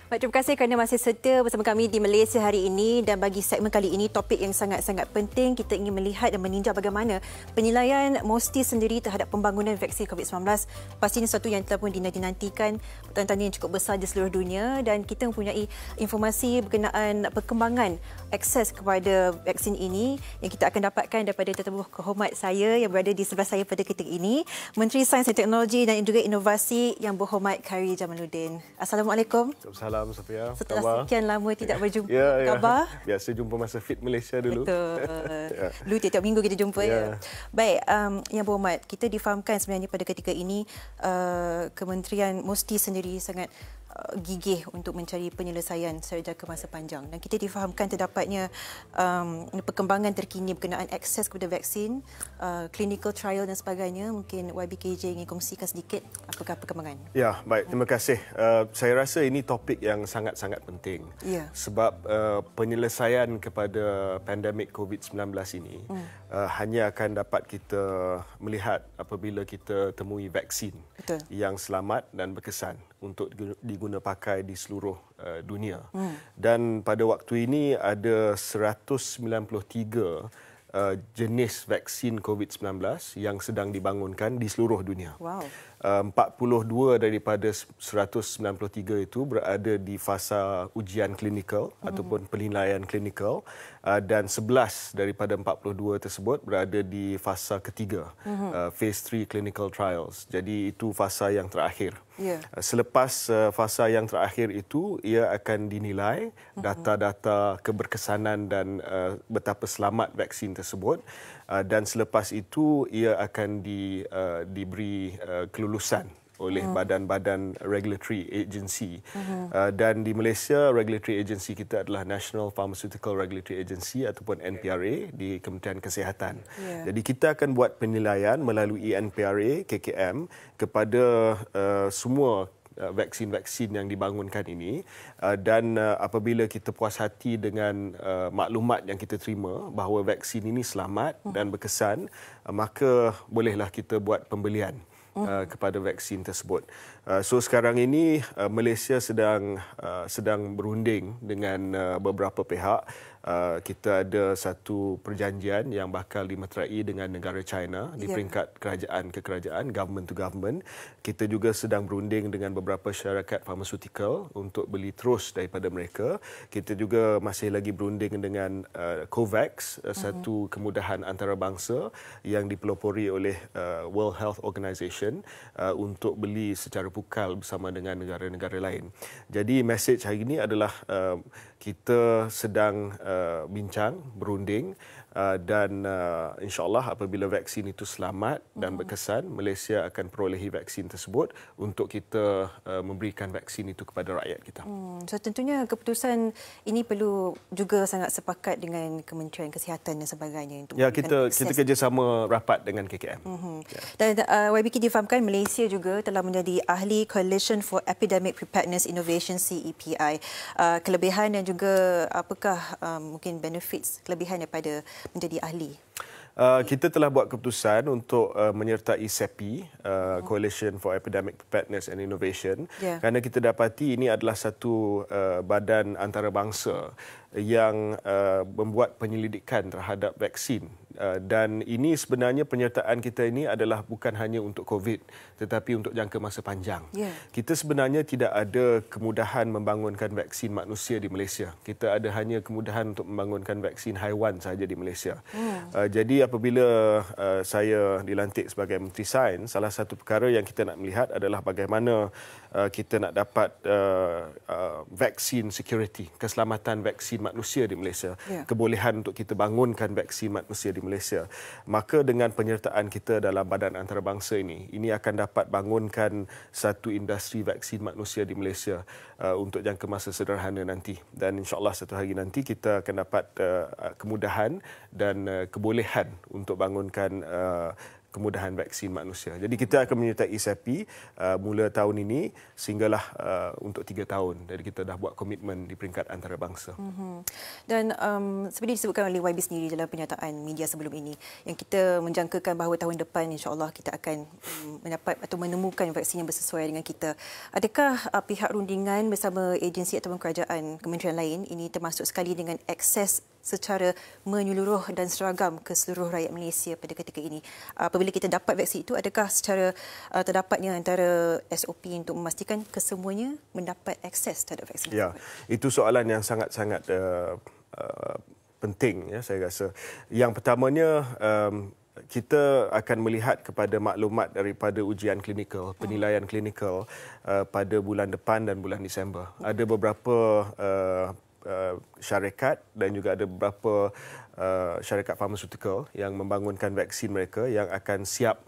Baik, terima kasih kerana masih setia bersama kami di Malaysia hari ini, dan bagi segmen kali ini topik yang sangat-sangat penting, kita ingin melihat dan meninjau bagaimana penilaian MOSTI sendiri terhadap pembangunan vaksin COVID-19. Pasti ini sesuatu yang telah pun dinantikan pertanyaan yang cukup besar di seluruh dunia, dan kita mempunyai informasi berkenaan perkembangan akses kepada vaksin ini yang kita akan dapatkan daripada tetamu kehormat saya yang berada di sebelah saya pada ketika ini, Menteri Sains dan Teknologi dan juga Inovasi yang berhormat Khairy Jamaluddin. Assalamualaikum. Salam Safia. Setelah sekian lama tidak berjumpa, ya. khabar? Biasa jumpa masa Fit Malaysia dulu. Betul. Dulu tiap minggu kita jumpa ya. Baik, Yang berhormat, kita difahamkan sebenarnya pada ketika ini Kementerian MOSTI sendiri sangat gigih untuk mencari penyelesaian secara jangka masa panjang, dan kita difahamkan terdapatnya perkembangan terkini berkenaan akses kepada vaksin, clinical trial dan sebagainya. Mungkin YBKJ ingin kongsikan sedikit apakah perkembangan? Ya, baik, terima kasih. Saya rasa ini topik yang sangat-sangat penting. Ya. Sebab penyelesaian kepada pandemik COVID-19 ini hanya akan dapat kita melihat apabila kita temui vaksin yang selamat dan berkesan untuk diguna pakai di seluruh dunia. Dan pada waktu ini ada 193 jenis vaksin COVID-19 yang sedang dibangunkan di seluruh dunia. Wow. 42 daripada 193 itu berada di fasa ujian klinikal ataupun penilaian klinikal, dan 11 daripada 42 tersebut berada di fasa ketiga, phase 3 clinical trials. Jadi itu fasa yang terakhir. Yeah. Selepas fasa yang terakhir itu, ia akan dinilai data-data keberkesanan dan betapa selamat vaksin tersebut, dan selepas itu ia akan diberi kelulusan oleh badan-badan regulatory agency. Dan di Malaysia, regulatory agency kita adalah National Pharmaceutical Regulatory Agency ataupun NPRA di Kementerian Kesihatan. Yeah. Jadi kita akan buat penilaian melalui NPRA, KKM kepada semua vaksin-vaksin yang dibangunkan ini, dan apabila kita puas hati dengan maklumat yang kita terima bahawa vaksin ini selamat dan berkesan, maka bolehlah kita buat pembelian kepada vaksin tersebut. So sekarang ini Malaysia sedang berunding dengan beberapa pihak. Kita ada satu perjanjian yang bakal dimeterai dengan negara China di peringkat kerajaan ke kerajaan, government to government. Kita juga sedang berunding dengan beberapa syarikat farmaceutical untuk beli terus daripada mereka. Kita juga masih lagi berunding dengan COVAX, satu kemudahan antarabangsa yang dipelopori oleh World Health Organization untuk beli secara pukal bersama dengan negara-negara lain. Jadi mesej hari ini adalah kita sedang bincang, berunding, dan insya-Allah apabila vaksin itu selamat dan berkesan, Malaysia akan perolehi vaksin tersebut untuk kita memberikan vaksin itu kepada rakyat kita. So tentunya keputusan ini perlu juga sangat sepakat dengan Kementerian Kesihatan dan sebagainya untuk kita kerjasama rapat dengan KKM. Dan YBK difahamkan Malaysia juga telah menjadi ahli Coalition for Epidemic Preparedness Innovation CEPI. Kelebihan dan juga apakah mungkin benefits kelebihan daripada menjadi ahli? Kita telah buat keputusan untuk menyertai CEPI, Coalition for Epidemic Preparedness and Innovation, kerana kita dapati ini adalah satu badan antarabangsa yang membuat penyelidikan terhadap vaksin. Dan ini sebenarnya penyertaan kita ini adalah bukan hanya untuk COVID, tetapi untuk jangka masa panjang. Kita sebenarnya tidak ada kemudahan membangunkan vaksin manusia di Malaysia. Kita ada hanya kemudahan untuk membangunkan vaksin haiwan sahaja di Malaysia. Jadi apabila saya dilantik sebagai Menteri Sains, salah satu perkara yang kita nak melihat adalah bagaimana kita nak dapat vaksin security, keselamatan vaksin manusia di Malaysia, kebolehan untuk kita bangunkan vaksin manusia di Malaysia. Maka dengan penyertaan kita dalam badan antarabangsa ini akan dapat bangunkan satu industri vaksin manusia di Malaysia untuk jangka masa sederhana nanti. Dan insya-Allah satu hari nanti kita akan dapat kemudahan dan kebolehan untuk bangunkan kemudahan vaksin manusia. Jadi kita akan menyertai SAPI mula tahun ini sehinggalah untuk 3 tahun. Jadi kita dah buat komitmen di peringkat antarabangsa. Dan seperti disebutkan oleh YB sendiri dalam pernyataan media sebelum ini, yang kita menjangkakan bahawa tahun depan insya-Allah kita akan mendapat atau menemukan vaksin yang bersesuaian dengan kita. Adakah pihak rundingan bersama agensi ataupun kerajaan kementerian lain ini termasuk sekali dengan akses secara menyeluruh dan seragam ke seluruh rakyat Malaysia pada ketika ini? Apabila kita dapat vaksin itu, adakah secara terdapatnya antara SOP untuk memastikan kesemuanya mendapat akses terhadap vaksin? Ya, itu soalan yang sangat-sangat penting, ya, saya rasa. Yang pertamanya, kita akan melihat kepada maklumat daripada ujian klinikal, penilaian klinikal pada bulan depan dan bulan Disember. Ada beberapa syarikat dan juga ada beberapa syarikat farmaceutical yang membangunkan vaksin mereka yang akan siap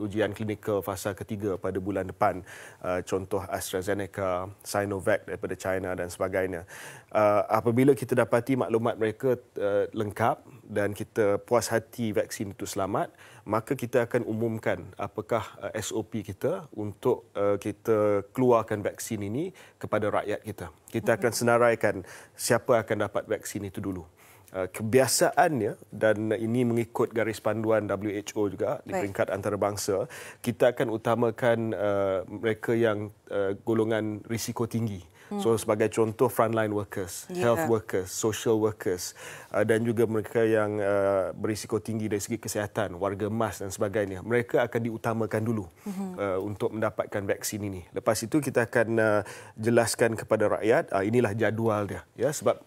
ujian klinikal fasa ketiga pada bulan depan. Contoh AstraZeneca, Sinovac daripada China dan sebagainya. Apabila kita dapati maklumat mereka lengkap dan kita puas hati vaksin itu selamat, maka kita akan umumkan apakah SOP kita untuk kita keluarkan vaksin ini kepada rakyat kita. Kita akan senaraikan siapa akan dapat vaksin itu dulu. Kebiasaannya, dan ini mengikut garis panduan WHO juga di peringkat antarabangsa, kita akan utamakan mereka yang golongan risiko tinggi. So sebagai contoh frontline workers, health workers, social workers dan juga mereka yang berisiko tinggi dari segi kesihatan, warga emas dan sebagainya. Mereka akan diutamakan dulu untuk mendapatkan vaksin ini. Lepas itu kita akan jelaskan kepada rakyat inilah jadual dia, ya, sebab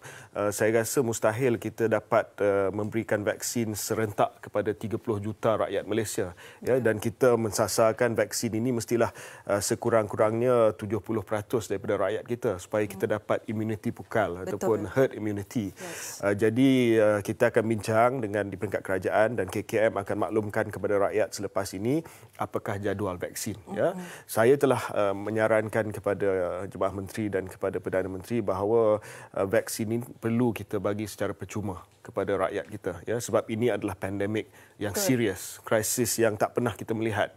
saya rasa mustahil kita dapat memberikan vaksin serentak kepada 30 juta rakyat Malaysia, ya, dan kita mensasarkan vaksin ini mestilah sekurang-kurangnya 70% daripada rakyat kita supaya kita dapat immunity pukal ataupun herd immunity. Jadi kita akan bincang dengan di peringkat kerajaan dan KKM akan maklumkan kepada rakyat selepas ini apakah jadual vaksin. Ya. Saya telah menyarankan kepada Jemaah Menteri dan kepada Perdana Menteri bahawa vaksin ini perlu kita bagi secara percuma kepada rakyat kita, ya, sebab ini adalah pandemik yang serius, krisis yang tak pernah kita melihat.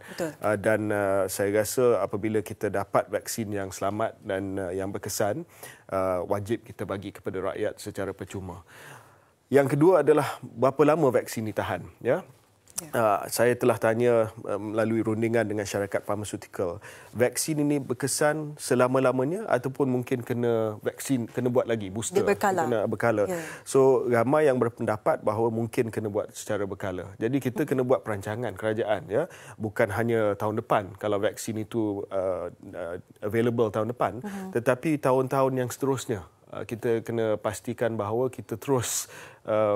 Dan saya rasa apabila kita dapat vaksin yang selamat dan yang berkesan, wajib kita bagi kepada rakyat secara percuma. Yang kedua adalah berapa lama vaksin ini tahan, ya. Saya telah tanya melalui rundingan dengan syarikat farmaceutical, vaksin ini berkesan selama-lamanya ataupun mungkin kena buat lagi booster, kena berkala. So ramai yang berpendapat bahawa mungkin kena buat secara berkala. Jadi kita kena buat perancangan kerajaan, ya, bukan hanya tahun depan kalau vaksin itu available tahun depan, tetapi tahun-tahun yang seterusnya. Kita kena pastikan bahawa kita terus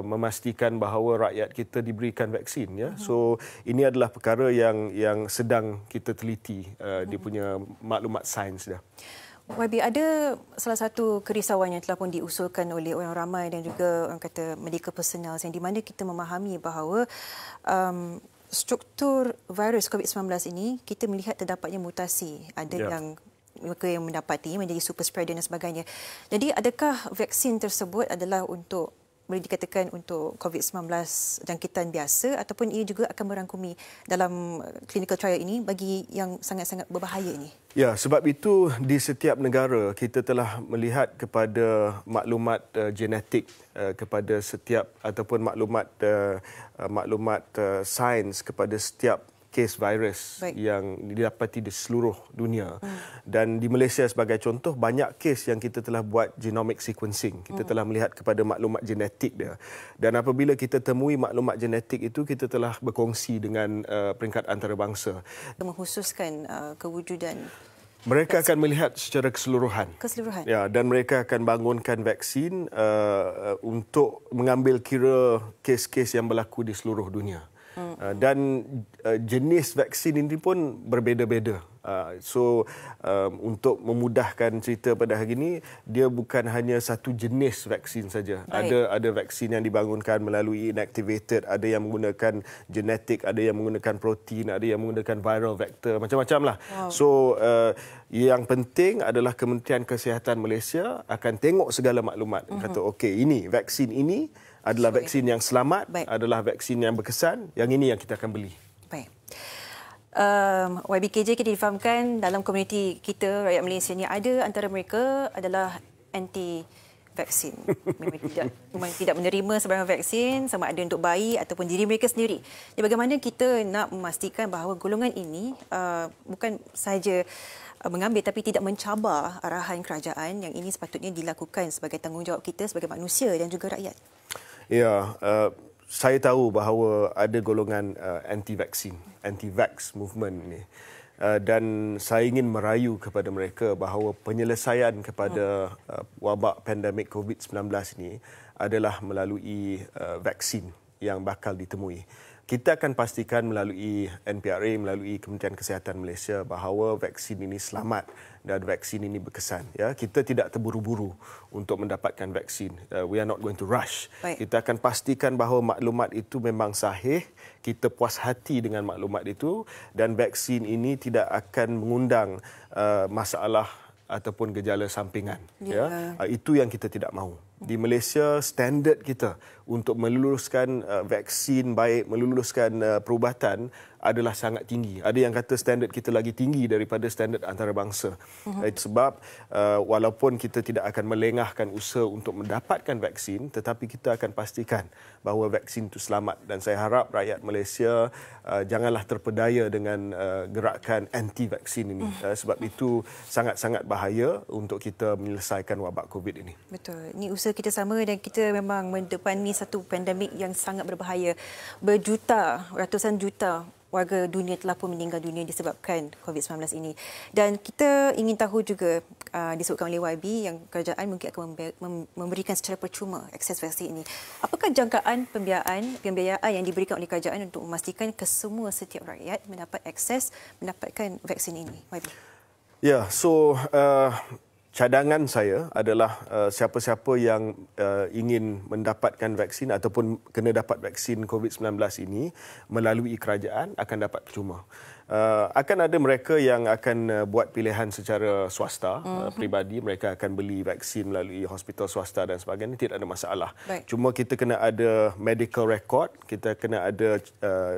memastikan bahawa rakyat kita diberikan vaksin, ya. So ini adalah perkara yang sedang kita teliti dia punya maklumat sains dah. YB, ada salah satu kerisauan yang telah pun diusulkan oleh orang ramai dan juga orang kata medical personnel, yang di mana kita memahami bahawa struktur virus COVID-19 ini kita melihat terdapatnya mutasi. Ada yang mereka yang mendapati menjadi super spreader dan sebagainya. Jadi adakah vaksin tersebut adalah untuk, boleh dikatakan untuk COVID-19 jangkitan biasa, ataupun ia juga akan merangkumi dalam clinical trial ini bagi yang sangat-sangat berbahaya ini? Ya, sebab itu di setiap negara kita telah melihat kepada maklumat genetik kepada setiap ataupun maklumat sains kepada setiap kes virus yang didapati di seluruh dunia. Dan di Malaysia sebagai contoh, banyak kes yang kita telah buat genomic sequencing. Kita telah melihat kepada maklumat genetik dia. Dan apabila kita temui maklumat genetik itu, kita telah berkongsi dengan peringkat antarabangsa. Mengkhususkan kewujudan. Mereka akan melihat secara keseluruhan. Ya, dan mereka akan bangunkan vaksin untuk mengambil kira kes-kes yang berlaku di seluruh dunia. Dan jenis vaksin ini pun berbeza-beza. So untuk memudahkan cerita pada hari ini, dia bukan hanya satu jenis vaksin saja. Ada vaksin yang dibangunkan melalui inactivated, ada yang menggunakan genetik, ada yang menggunakan protein, ada yang menggunakan viral vector, macam-macam lah. So yang penting adalah Kementerian Kesihatan Malaysia akan tengok segala maklumat. Kata okey, ini vaksin ini adalah vaksin yang selamat, adalah vaksin yang berkesan, yang ini yang kita akan beli. Baik. YBKJ kita difahamkan dalam komuniti kita, rakyat Malaysia ni, ada antara mereka adalah anti vaksin. Memang tidak menerima sebarang vaksin, sama ada untuk bayi ataupun diri mereka sendiri. Jadi bagaimana kita nak memastikan bahawa golongan ini bukan sahaja mengambil tapi tidak mencabar arahan kerajaan, yang ini sepatutnya dilakukan sebagai tanggungjawab kita sebagai manusia dan juga rakyat. Ya, saya tahu bahawa ada golongan anti-vaksin, anti-vax movement ni. Dan saya ingin merayu kepada mereka bahawa penyelesaian kepada wabak pandemik COVID-19 ini adalah melalui vaksin yang bakal ditemui. Kita akan pastikan melalui NPRA, melalui Kementerian Kesihatan Malaysia bahawa vaksin ini selamat dan vaksin ini berkesan. Ya, kita tidak terburu-buru untuk mendapatkan vaksin. We are not going to rush. Baik. Kita akan pastikan bahawa maklumat itu memang sahih, kita puas hati dengan maklumat itu, dan vaksin ini tidak akan mengundang masalah ataupun gejala sampingan. Ya. Itu yang kita tidak mahu. Di Malaysia, standard kita untuk meluluskan vaksin baik, meluluskan perubatan adalah sangat tinggi. Ada yang kata standard kita lagi tinggi daripada standard antarabangsa. Itu sebab walaupun kita tidak akan melengahkan usaha untuk mendapatkan vaksin, tetapi kita akan pastikan bahawa vaksin itu selamat. Dan saya harap rakyat Malaysia janganlah terpedaya dengan gerakan anti-vaksin ini. Sebab itu sangat-sangat bahaya untuk kita menyelesaikan wabak COVID ini. Betul. Ini usaha kita sama dan kita memang mendepani satu pandemik yang sangat berbahaya. Berjuta, ratusan juta warga dunia telah pun meninggal dunia disebabkan COVID-19 ini. Dan kita ingin tahu juga, disebutkan oleh YB, yang kerajaan mungkin akan memberikan secara percuma akses vaksin ini. Apakah jangkaan pembiayaan yang diberikan oleh kerajaan untuk memastikan kesemua setiap rakyat mendapat akses, mendapatkan vaksin ini? YB. Ya, cadangan saya adalah siapa-siapa yang ingin mendapatkan vaksin ataupun kena dapat vaksin COVID-19 ini melalui kerajaan akan dapat percuma. Akan ada mereka yang akan buat pilihan secara swasta, peribadi. Mereka akan beli vaksin melalui hospital swasta dan sebagainya. Tidak ada masalah. Baik. Cuma kita kena ada medical record. Kita kena ada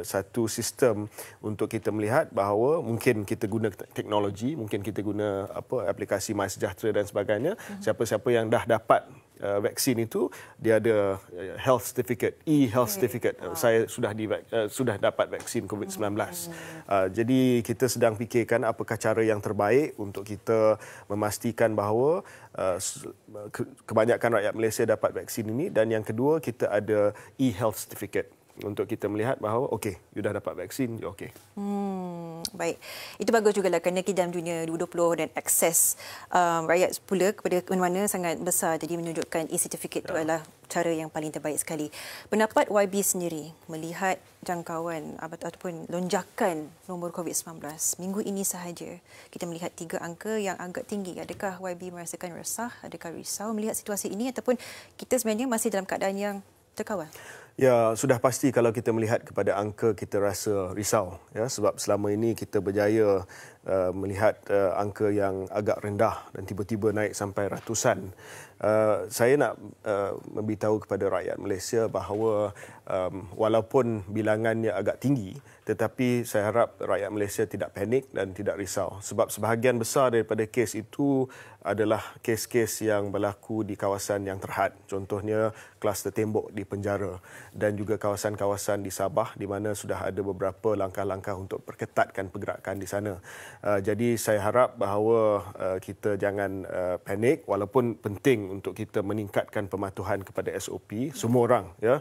satu sistem untuk kita melihat bahawa mungkin kita guna teknologi, mungkin kita guna aplikasi MySejahtera dan sebagainya. Siapa-siapa yang dah dapat vaksin itu, dia ada health certificate, e-health certificate. Saya sudah dapat vaksin COVID-19. Jadi kita sedang fikirkan apakah cara yang terbaik untuk kita memastikan bahawa kebanyakan rakyat Malaysia dapat vaksin ini, dan yang kedua kita ada e-health certificate untuk kita melihat bahawa okey, you dah dapat vaksin, you okey. Baik. Itu bagus juga lah, kerana kita dalam dunia 2020 dan akses rakyat pula kepada mana-mana sangat besar. Jadi menunjukkan e-certificate itu adalah cara yang paling terbaik sekali. Pendapat YB sendiri melihat jangkauan ataupun lonjakan nombor COVID-19 minggu ini sahaja, kita melihat 3 angka yang agak tinggi. Adakah YB merasakan resah? Adakah risau melihat situasi ini, ataupun kita sebenarnya masih dalam keadaan yang terkawal? Ya, sudah pasti kalau kita melihat kepada angka kita rasa risau, ya, sebab selama ini kita berjaya melihat angka yang agak rendah dan tiba-tiba naik sampai ratusan. Saya nak memberitahu kepada rakyat Malaysia bahawa walaupun bilangannya agak tinggi, tetapi saya harap rakyat Malaysia tidak panik dan tidak risau, sebab sebahagian besar daripada kes itu adalah kes-kes yang berlaku di kawasan yang terhad. Contohnya kluster tembok di penjara dan juga kawasan-kawasan di Sabah di mana sudah ada beberapa langkah-langkah untuk perketatkan pergerakan di sana. Jadi saya harap bahawa kita jangan panik, walaupun penting untuk kita meningkatkan pematuhan kepada SOP semua orang, ya.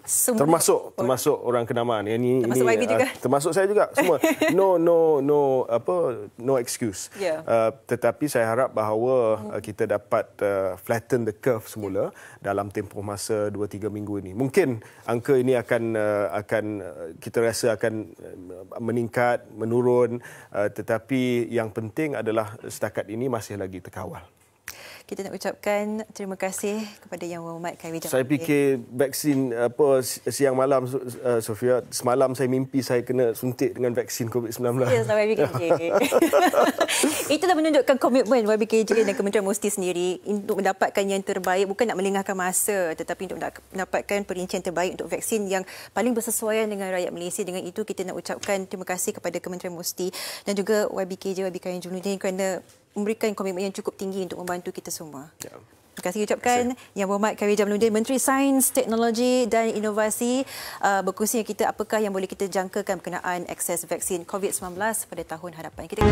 Termasuk orang kenamaan. Ini YB juga. Termasuk saya juga semua. No excuse. Yeah. Tetapi saya harap bahawa kita dapat flatten the curve semula dalam tempoh masa 2-3 minggu ini. Mungkin angka ini akan kita rasa akan meningkat, menurun, tetapi yang penting adalah setakat ini masih lagi terkawal. Kita nak ucapkan terima kasih kepada Yang Berhormat KW Jamaluddin. Saya fikir vaksin siang malam, Sofia, semalam saya mimpi saya kena suntik dengan vaksin COVID-19. Ya, YBKJ. Itulah menunjukkan komitmen YBKJ dan Kementerian Musti sendiri untuk mendapatkan yang terbaik, bukan nak melengahkan masa, tetapi untuk mendapatkan perincian terbaik untuk vaksin yang paling bersesuaian dengan rakyat Malaysia. Dengan itu kita nak ucapkan terima kasih kepada Kementerian Musti dan juga YBKJ Jamaluddin kerana memberikan komitmen yang cukup tinggi untuk membantu kita semua. Ya. Terima kasih ucapkan Yang Berhormat KW Jamaluddin, Menteri Sains, Teknologi dan Inovasi, berkongsi dengan kita apakah yang boleh kita jangkakan berkenaan akses vaksin COVID-19 pada tahun hadapan. Kita